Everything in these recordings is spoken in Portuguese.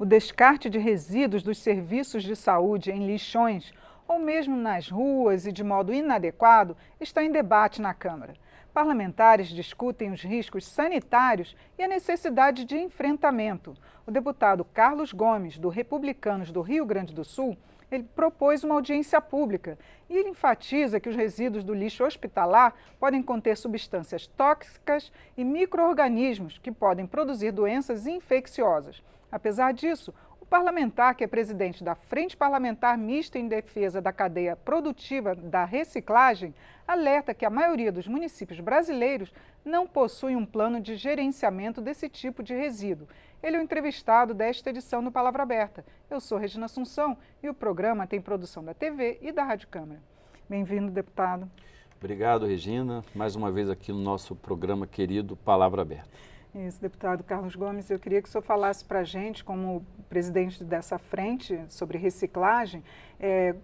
O descarte de resíduos dos serviços de saúde em lixões ou mesmo nas ruas e de modo inadequado está em debate na Câmara. Parlamentares discutem os riscos sanitários e a necessidade de enfrentamento. O deputado Carlos Gomes, do Republicanos do Rio Grande do Sul, ele propôs uma audiência pública e ele enfatiza que os resíduos do lixo hospitalar podem conter substâncias tóxicas e micro-organismos que podem produzir doenças infecciosas. Apesar disso, o parlamentar, que é presidente da Frente Parlamentar Mista em Defesa da Cadeia Produtiva da Reciclagem, alerta que a maioria dos municípios brasileiros não possui um plano de gerenciamento desse tipo de resíduo. Ele é o entrevistado desta edição do Palavra Aberta. Eu sou Regina Assunção e o programa tem produção da TV e da Rádio Câmara. Bem-vindo, deputado. Obrigado, Regina. Mais uma vez aqui no nosso programa querido Palavra Aberta. Isso, deputado Carlos Gomes, eu queria que o senhor falasse para a gente, como presidente dessa frente sobre reciclagem,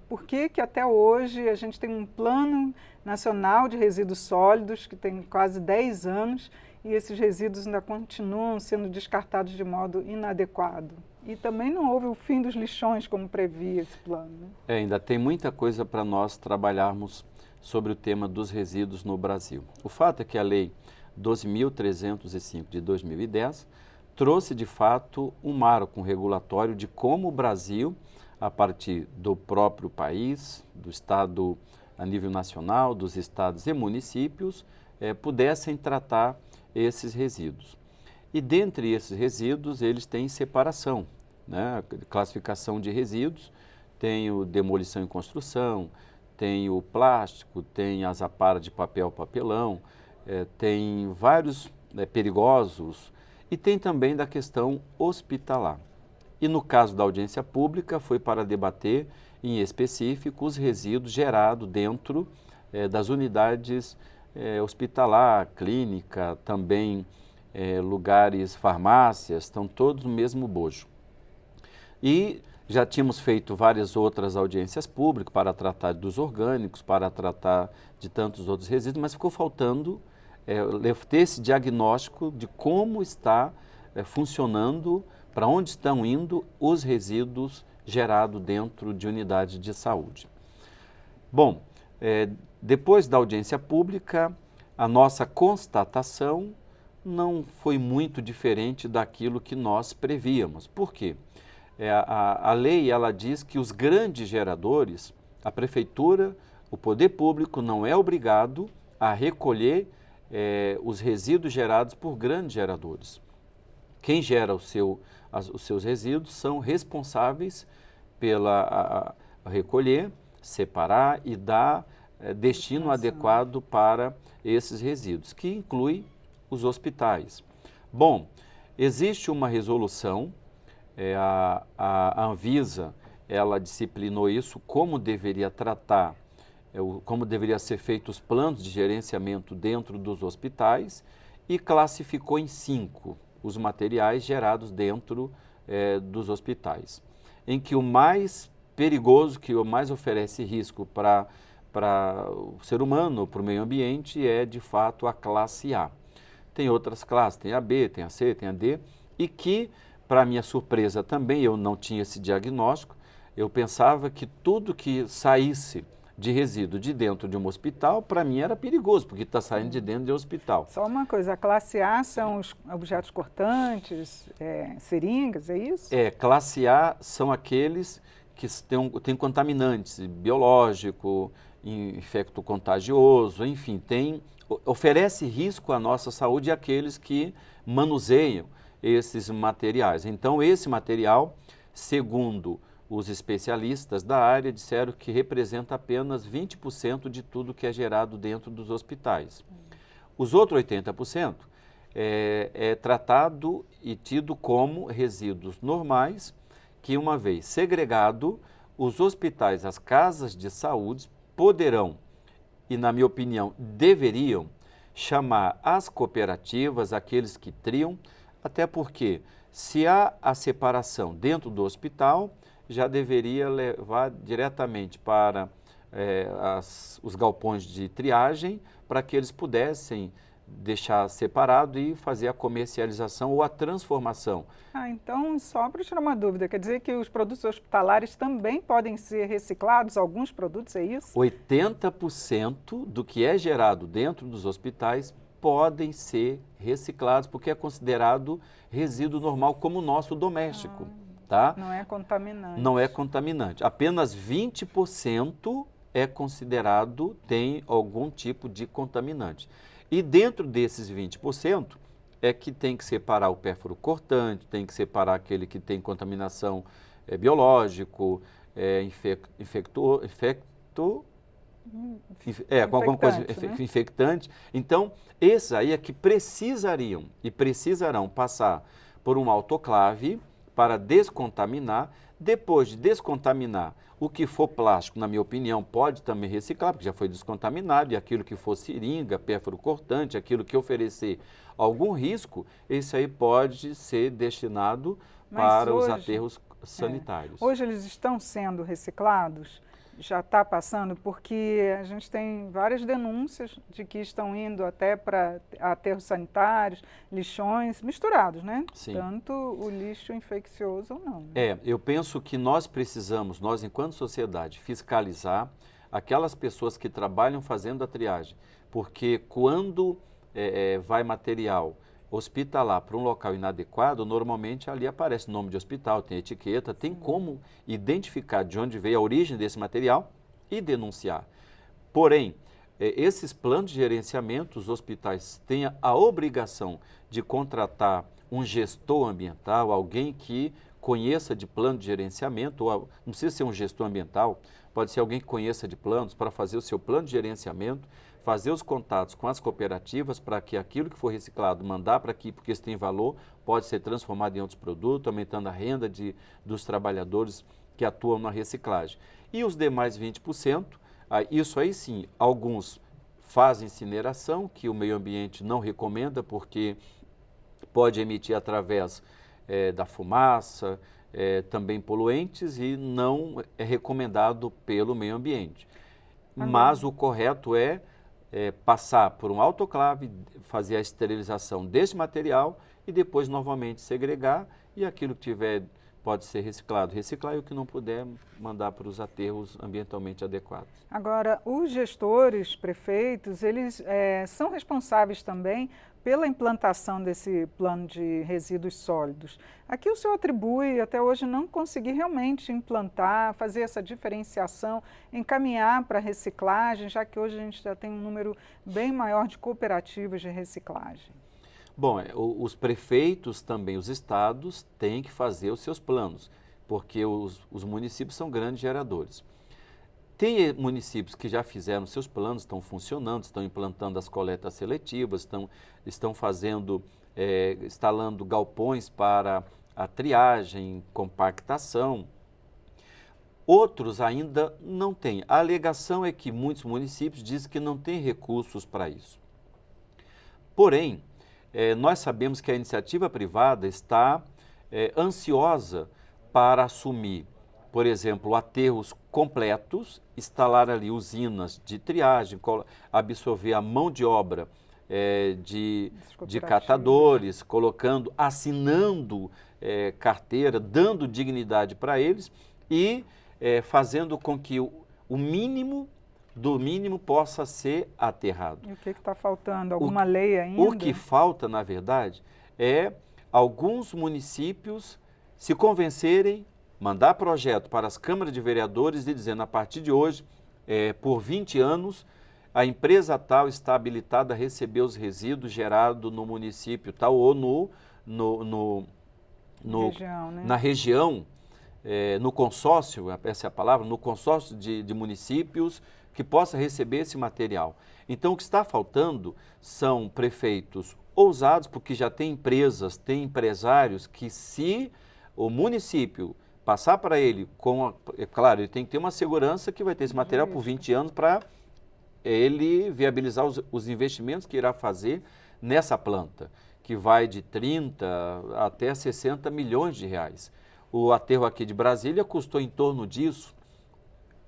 por que até hoje a gente tem um plano nacional de resíduos sólidos, que tem quase 10 anos, e esses resíduos ainda continuam sendo descartados de modo inadequado. E também não houve o fim dos lixões, como previa esse plano, né? Ainda tem muita coisa para nós trabalharmos sobre o tema dos resíduos no Brasil. O fato é que a Lei 12.305 de 2010 trouxe de fato um marco regulatório de como o Brasil, a partir do próprio país, do Estado a nível nacional, dos estados e municípios, pudessem tratar esses resíduos. E dentre esses resíduos eles têm separação, né? Classificação de resíduos, tem o demolição e construção, tem o plástico, tem as aparas de papel, papelão, tem vários perigosos e tem também da questão hospitalar. E no caso da audiência pública foi para debater em específico os resíduos gerados dentro das unidades hospitalar, clínica, também lugares, farmácias, estão todos no mesmo bojo. E já tínhamos feito várias outras audiências públicas para tratar dos orgânicos, para tratar de tantos outros resíduos, mas ficou faltando ter esse diagnóstico de como está funcionando, para onde estão indo os resíduos gerados dentro de unidade de saúde. Bom, depois da audiência pública, a nossa constatação não foi muito diferente daquilo que nós prevíamos. Por quê? A lei ela diz que os grandes geradores, a prefeitura, o poder público não é obrigado a recolher os resíduos gerados por grandes geradores. Quem gera os seus resíduos são responsáveis pela recolher, separar e dar destino adequado para esses resíduos, que inclui os hospitais. Bom, existe uma resolução, a Anvisa, ela disciplinou isso, como deveria tratar, como deveria ser feitos os planos de gerenciamento dentro dos hospitais e classificou em 5 os materiais gerados dentro dos hospitais, em que o mais perigoso, que o mais oferece risco para o ser humano, para o meio ambiente, é de fato a classe A. Tem outras classes, tem a B, tem a C, tem a D, e que, para minha surpresa também, eu não tinha esse diagnóstico, eu pensava que tudo que saísse de resíduo de dentro de um hospital, para mim era perigoso, porque está saindo de dentro de um hospital. Só uma coisa, a classe A são os objetos cortantes, seringas, é isso? Classe A são aqueles que têm contaminantes, biológico, infecto-contagioso, enfim, oferece risco à nossa saúde aqueles que manuseiam esses materiais. Então, esse material, segundo os especialistas da área, disseram que representa apenas 20% de tudo que é gerado dentro dos hospitais. Os outros 80% é tratado e tido como resíduos normais, que uma vez segregado, os hospitais, as casas de saúde poderão, e na minha opinião deveriam, chamar as cooperativas, aqueles que triam, até porque se há a separação dentro do hospital, já deveria levar diretamente para os galpões de triagem, para que eles pudessem deixar separado e fazer a comercialização ou a transformação. Então, só para tirar uma dúvida, quer dizer que os produtos hospitalares também podem ser reciclados, alguns produtos, é isso? 80% do que é gerado dentro dos hospitais podem ser reciclados, porque é considerado resíduo normal como o nosso doméstico, tá? Não é contaminante. Não é contaminante. Apenas 20% é considerado, tem algum tipo de contaminante. E dentro desses 20% é que tem que separar o pérfuro cortante, tem que separar aquele que tem contaminação biológico, com alguma coisa infectante. Então, esses aí é que precisariam e precisarão passar por um autoclave para descontaminar. Depois de descontaminar, o que for plástico, na minha opinião, pode também reciclar, porque já foi descontaminado, e aquilo que for seringa, pérfuro cortante, aquilo que oferecer algum risco, esse aí pode ser destinado para os aterros sanitários. Hoje eles estão sendo reciclados? Já está passando? Porque a gente tem várias denúncias de que estão indo até para aterros sanitários, lixões misturados, né? Sim. Tanto o lixo infeccioso ou não. Né? Eu penso que nós precisamos, nós enquanto sociedade, fiscalizar aquelas pessoas que trabalham fazendo a triagem, porque quando vai material hospitalar para um local inadequado, normalmente ali aparece nome de hospital, tem etiqueta, tem como identificar de onde veio a origem desse material e denunciar. Porém, esses planos de gerenciamento, os hospitais têm a obrigação de contratar um gestor ambiental, alguém que conheça de plano de gerenciamento, ou não precisa ser um gestor ambiental, pode ser alguém que conheça de planos para fazer o seu plano de gerenciamento, fazer os contatos com as cooperativas para que aquilo que for reciclado, mandar para aqui, porque isso tem valor, pode ser transformado em outros produtos, aumentando a renda dos trabalhadores que atuam na reciclagem. E os demais 20%, isso aí sim, alguns fazem incineração, que o meio ambiente não recomenda, porque pode emitir através da fumaça, também poluentes, e não é recomendado pelo meio ambiente. Mas o correto é passar por um autoclave, fazer a esterilização desse material e depois novamente segregar, e aquilo que tiver pode ser reciclado, reciclar, e o que não puder mandar para os aterros ambientalmente adequados. Agora, os gestores, prefeitos, eles são responsáveis também pela implantação desse plano de resíduos sólidos. Aqui o senhor atribui, até hoje não consegui realmente implantar, fazer essa diferenciação, encaminhar para a reciclagem, já que hoje a gente já tem um número bem maior de cooperativas de reciclagem. Bom, os prefeitos também, os estados, têm que fazer os seus planos, porque os municípios são grandes geradores. Tem municípios que já fizeram seus planos, estão funcionando, estão implantando as coletas seletivas, estão fazendo, instalando galpões para a triagem, compactação. Outros ainda não têm. A alegação é que muitos municípios dizem que não têm recursos para isso. Porém, nós sabemos que a iniciativa privada está ansiosa para assumir, por exemplo, aterros completos, instalar ali usinas de triagem, absorver a mão de obra de catadores, assinando carteira, dando dignidade para eles e fazendo com que o mínimo do mínimo possa ser aterrado. E o que está faltando? Alguma lei ainda? O que falta, na verdade, é alguns municípios se convencerem, mandar projeto para as câmaras de vereadores e dizendo, a partir de hoje, por 20 anos, a empresa tal está habilitada a receber os resíduos gerados no município tal ou região, né? Na região, no consórcio, essa é a palavra, no consórcio de municípios que possa receber esse material. Então, o que está faltando são prefeitos ousados, porque já tem empresas, tem empresários que, se o município passar para ele claro, ele tem que ter uma segurança que vai ter esse material por 20 anos para ele viabilizar os investimentos que irá fazer nessa planta, que vai de 30 até 60 milhões de reais. O aterro aqui de Brasília custou em torno disso,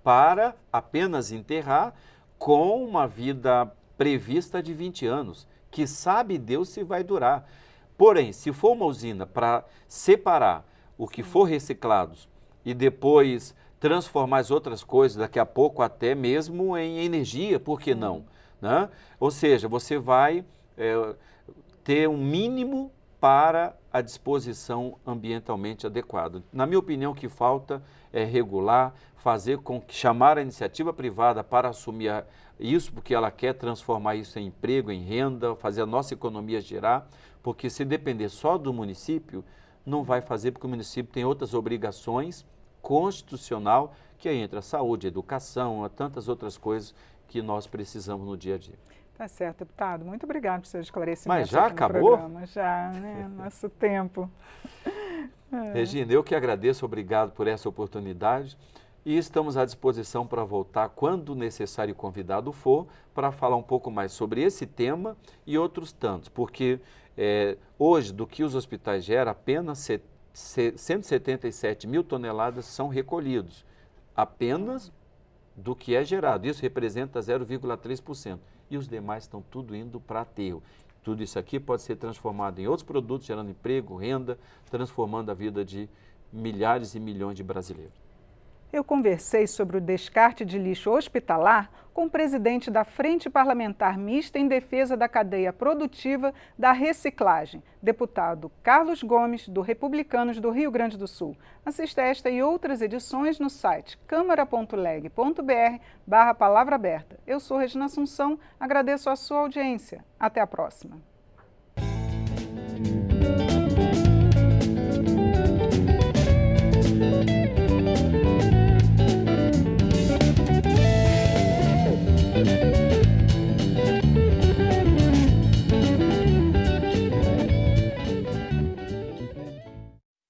para apenas enterrar com uma vida prevista de 20 anos, que sabe Deus se vai durar. Porém, se for uma usina para separar o que for reciclados e depois transformar as outras coisas, daqui a pouco até mesmo em energia, por que não? Né? Ou seja, você vai ter um mínimo para a disposição ambientalmente adequada. Na minha opinião, o que falta é regular, fazer com que chamar a iniciativa privada para assumir isso, porque ela quer transformar isso em emprego, em renda, fazer a nossa economia girar, porque se depender só do município, não vai fazer, porque o município tem outras obrigações constitucional, que aí entra a saúde, a educação, tantas outras coisas que nós precisamos no dia a dia. Tá certo, deputado. Muito obrigado por seus esclarecimentos. Mas já aqui no acabou? programa. Já, né? Nosso tempo. Regina, eu que agradeço, obrigado por essa oportunidade e estamos à disposição para voltar quando necessário e convidado for para falar um pouco mais sobre esse tema e outros tantos, porque hoje do que os hospitais geram, apenas 177 mil toneladas são recolhidos, apenas do que é gerado, isso representa 0,3%. E os demais estão tudo indo para aterro. Tudo isso aqui pode ser transformado em outros produtos, gerando emprego, renda, transformando a vida de milhares e milhões de brasileiros. Eu conversei sobre o descarte de lixo hospitalar com o presidente da Frente Parlamentar Mista em Defesa da Cadeia Produtiva da Reciclagem, deputado Carlos Gomes, do Republicanos do Rio Grande do Sul. Assista esta e outras edições no site câmara.leg.br/palavra aberta. Eu sou Regina Assunção, agradeço a sua audiência. Até a próxima.